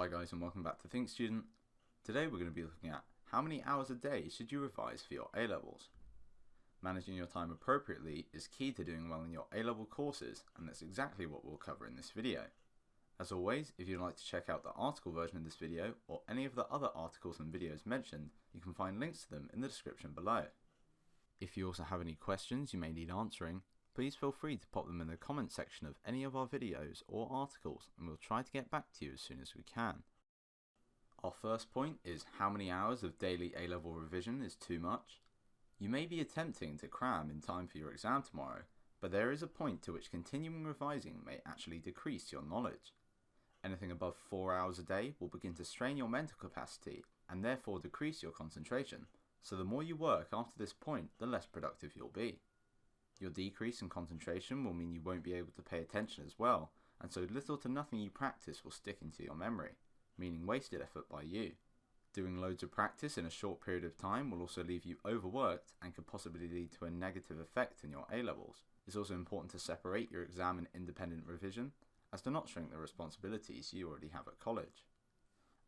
Hi guys, and welcome back to Think Student. Today we're going to be looking at how many hours a day should you revise for your A-levels. Managing your time appropriately is key to doing well in your A-level courses, and that's exactly what we'll cover in this video. As always, if you'd like to check out the article version of this video or any of the other articles and videos mentioned, you can find links to them in the description below. If you also have any questions you may need answering, please feel free to pop them in the comment section of any of our videos or articles, and we'll try to get back to you as soon as we can. Our first point is how many hours of daily A-level revision is too much. You may be attempting to cram in time for your exam tomorrow, but there is a point to which continuing revising may actually decrease your knowledge. Anything above 4 hours a day will begin to strain your mental capacity and therefore decrease your concentration, so the more you work after this point, the less productive you'll be. Your decrease in concentration will mean you won't be able to pay attention as well, and so little to nothing you practice will stick into your memory, meaning wasted effort by you. Doing loads of practice in a short period of time will also leave you overworked and could possibly lead to a negative effect in your A-levels. It's also important to separate your exam and independent revision, as to not shrink the responsibilities you already have at college.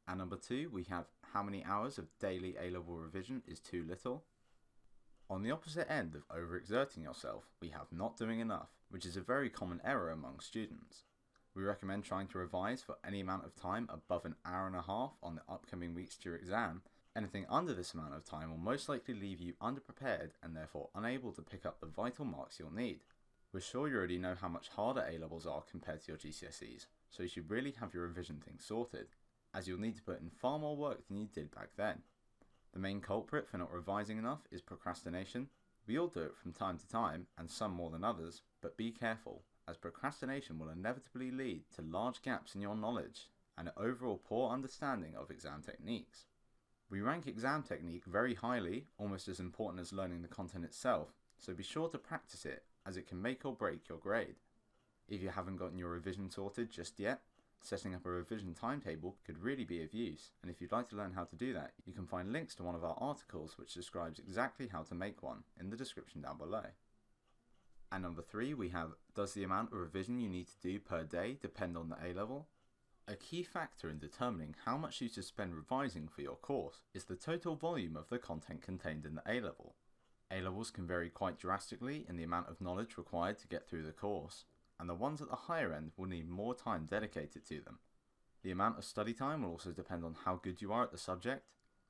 And number 2, we have how many hours of daily A-level revision is too little. On the opposite end of overexerting yourself, we have not doing enough, which is a very common error among students. We recommend trying to revise for any amount of time above an hour and a half on the upcoming weeks to your exam. Anything under this amount of time will most likely leave you underprepared and therefore unable to pick up the vital marks you'll need. We're sure you already know how much harder A-levels are compared to your GCSEs, so you should really have your revision things sorted, as you'll need to put in far more work than you did back then. The main culprit for not revising enough is procrastination. We all do it from time to time, and some more than others, but be careful, as procrastination will inevitably lead to large gaps in your knowledge and an overall poor understanding of exam techniques. We rank exam technique very highly, almost as important as learning the content itself, so be sure to practice it, as it can make or break your grade. If you haven't gotten your revision sorted just yet, setting up a revision timetable could really be of use, and if you'd like to learn how to do that, you can find links to one of our articles which describes exactly how to make one in the description down below. And number 3, we have, does the amount of revision you need to do per day depend on the A-level? A key factor in determining how much you should spend revising for your course is the total volume of the content contained in the A-level. A-levels can vary quite drastically in the amount of knowledge required to get through the course, and the ones at the higher end will need more time dedicated to them. The amount of study time will also depend on how good you are at the subject.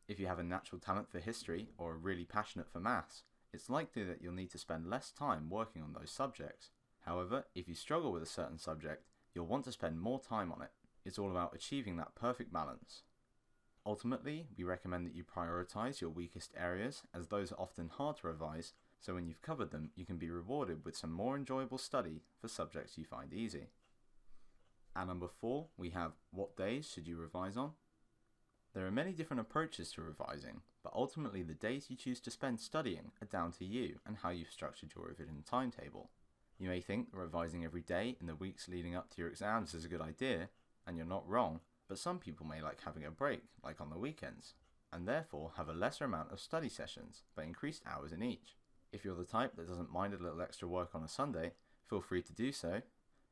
If you have a natural talent for history or are really passionate for maths, it's likely that you'll need to spend less time working on those subjects. However, if you struggle with a certain subject, you'll want to spend more time on it. It's all about achieving that perfect balance. Ultimately, we recommend that you prioritize your weakest areas, as those are often hard to revise, so when you've covered them, you can be rewarded with some more enjoyable study for subjects you find easy. And number 4, we have, what days should you revise on? There are many different approaches to revising, but ultimately the days you choose to spend studying are down to you and how you've structured your revision timetable. You may think that revising every day in the weeks leading up to your exams is a good idea, and you're not wrong, but some people may like having a break, like on the weekends, and therefore have a lesser amount of study sessions, but increased hours in each. If you're the type that doesn't mind a little extra work on a Sunday, feel free to do so.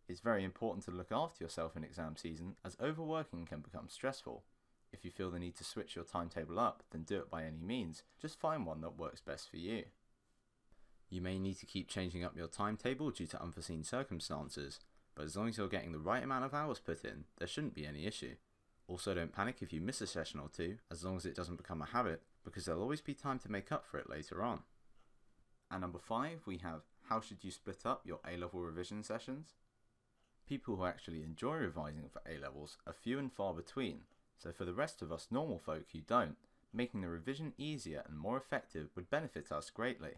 It's very important to look after yourself in exam season, as overworking can become stressful. If you feel the need to switch your timetable up, then do it by any means, just find one that works best for you. You may need to keep changing up your timetable due to unforeseen circumstances, but as long as you're getting the right amount of hours put in, there shouldn't be any issue. Also, don't panic if you miss a session or two, as long as it doesn't become a habit, because there'll always be time to make up for it later on. And number 5, we have, how should you split up your A-level revision sessions? People who actually enjoy revising for A-levels are few and far between, so for the rest of us normal folk who don't, making the revision easier and more effective would benefit us greatly.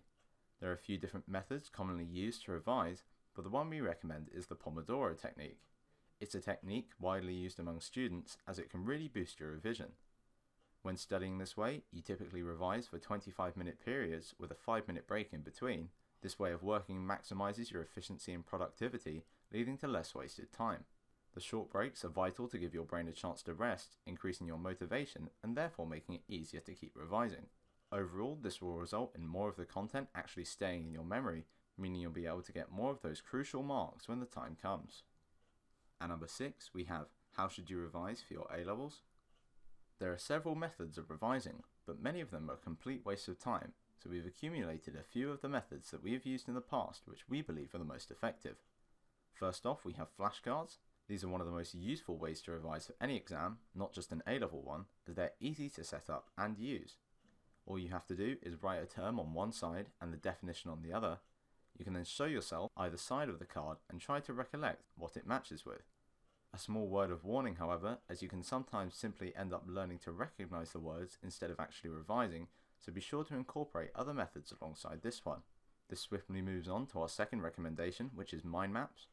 There are a few different methods commonly used to revise, but the one we recommend is the Pomodoro technique. It's a technique widely used among students, as it can really boost your revision. When studying this way, you typically revise for 25-minute periods with a 5-minute break in between. This way of working maximizes your efficiency and productivity, leading to less wasted time. The short breaks are vital to give your brain a chance to rest, increasing your motivation and therefore making it easier to keep revising. Overall, this will result in more of the content actually staying in your memory, meaning you'll be able to get more of those crucial marks when the time comes. And number 6, we have, How should you revise for your A-levels? There are several methods of revising, but many of them are a complete waste of time, so we've accumulated a few of the methods that we have used in the past which we believe are the most effective. First off, we have flashcards. These are one of the most useful ways to revise for any exam, not just an A-level one, as they're easy to set up and use. All you have to do is write a term on one side and the definition on the other. You can then show yourself either side of the card and try to recollect what it matches with. A small word of warning, however, as you can sometimes simply end up learning to recognize the words instead of actually revising, so be sure to incorporate other methods alongside this one. This swiftly moves on to our second recommendation, which is mind maps.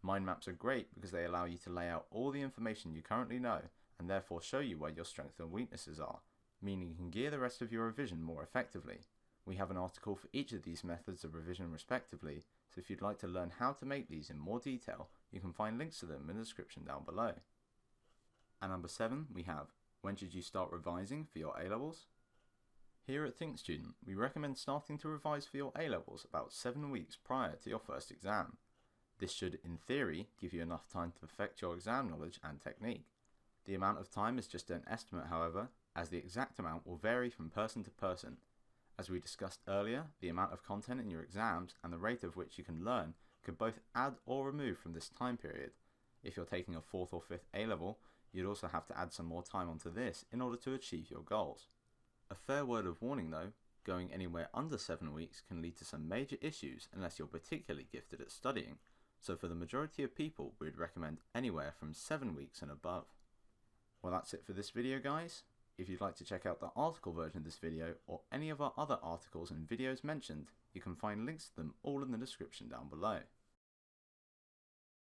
Mind maps are great because they allow you to lay out all the information you currently know and therefore show you where your strengths and weaknesses are, meaning you can gear the rest of your revision more effectively. We have an article for each of these methods of revision respectively, so if you'd like to learn how to make these in more detail, you can find links to them in the description down below. And number 7, we have, when should you start revising for your A-levels? Here at Think Student, we recommend starting to revise for your A-levels about 7 weeks prior to your first exam. This should, in theory, give you enough time to perfect your exam knowledge and technique. The amount of time is just an estimate, however, as the exact amount will vary from person to person. As we discussed earlier, the amount of content in your exams and the rate of which you can learn could both add or remove from this time period. If you're taking a 4th or 5th A-level, you'd also have to add some more time onto this in order to achieve your goals. A fair word of warning though, going anywhere under 7 weeks can lead to some major issues unless you're particularly gifted at studying, so for the majority of people we'd recommend anywhere from 7 weeks and above. Well, that's it for this video, guys. If you'd like to check out the article version of this video or any of our other articles and videos mentioned, you can find links to them all in the description down below.